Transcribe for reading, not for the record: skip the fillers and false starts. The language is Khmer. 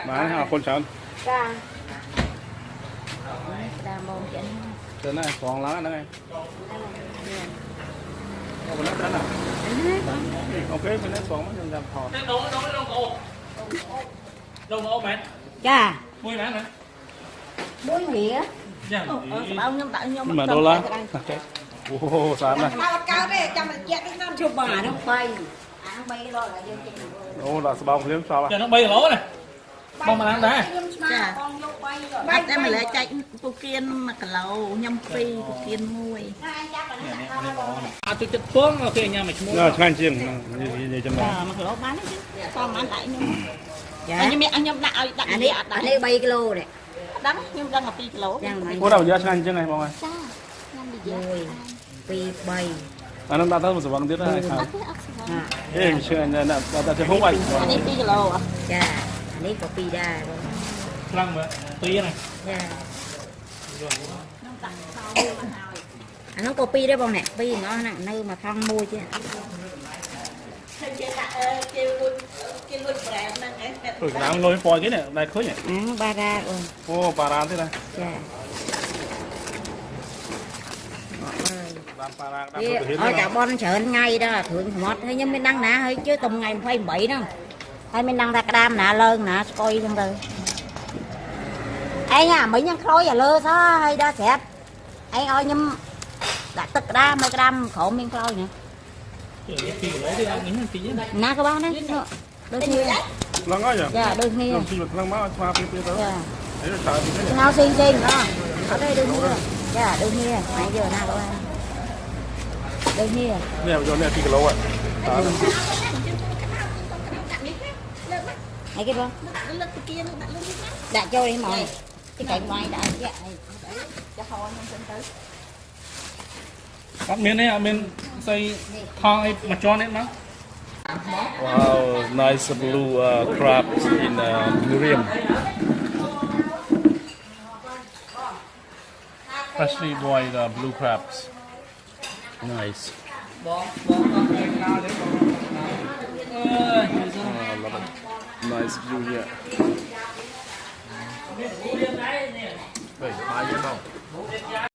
mà hả con chán ចាដាមកចឹង trên này còn lá nữa này còn lá nữa ok bên đây còn mấy trăm thò đâu mà ô mẹ ចា mui mẹ nè មួយវា dạ បើខ្ញុំដាក់ខ្ញុំ nhưng mà đô la ô sán này មកកោទេចាំតែជាក់ខ្ញុំជុំអានោះ3អានោះ3គីឡូឡើយយើងចេញ ô là bao nhiêu sao giờ nó bay lỗ này bông mà ăn đá ខ្ញុំស្មានបងយក3rồi បាច់តែម្លេះចែកពុកគៀន1គីឡូខ្ញុំ2ពុកគៀន1 ណាចាប់អានេះដាក់មក à tôi chật xuống ok nhà mày mua à chăn chiên như chăm ចា này 1គីឡូបានទេតាមបានដាក់ខ្ញុំខ្ញុំដាក់ឲ្យដាក់ អា នេះ នេះ អត់ដាក់ អានេះ3គីឡូនេះ ដឹងខ្ញុំដឹងតែ2គីឡូ យ៉ាងម៉េច có đâu giá chăn chiên này mọi người ចាខ្ញុំនិយាយ 1 2 3 anh đã tới một số bằng tiết này អត់ទេអត់ស្គាល់ ê mình chưa anh đã chơi không vậy អានេះ2គីឡូ ចាអានេះក៏2ដែរ lăng mà tí này ចាអានោះក៏2ដែរបងនេះ2ទាំងអស់ហ្នឹងនៅមួយថងមួយទៀត គេលួចប្រែហ្នឹងឯង ừ làm lôi phôi cái này này khối nhỉ បារ៉ាអូន ô bà ran thế này ចា làm bà ran វាឲ្យតែបនច្រើនថ្ងៃដល់គ្រឿងសមុទ្រហើយខ្ញុំមិនដឹងណាហើយជឿតែថ្ងៃ28ហ្នឹងហើយមិនដឹងថាក្តាមណាលើងណាស្គយចឹងទៅឯងអាមិញហ្នឹងខ្លោយអាលើសោះហើយដល់ស្រាប់ឯងឲ្យខ្ញុំដាក់ទឹកក្តាមឲ្យក្តាមក្រោមមានខ្លោយណា tí lỗ đi ăn những tí này ណាក៏បានដែរដូចគ្នា lăng á nhỉ ចាដូចគ្នា lăng chi lăng máu pha phi phi tới ចា đấy là trời thì thế ស្ងោផ្សេងផ្សេងអត់អត់ទេដូចគ្នាចាដូចគ្នាថ្ងៃយកណាក៏បានដូចគ្នា này vô này phi kilo ạ អីគេបង លើកពុកគៀនដាក់លើនេះណា ដាក់ចូលនេះមកទីកែងវាយដាក់ចាក់ ចាហោខ្ញុំចឹងទៅ bắt miếng này miếng xây thong ấy mà cho đấy mà wow nice blue crabs in aquarium freshly boiled blue crabs nice ơi love it nice view here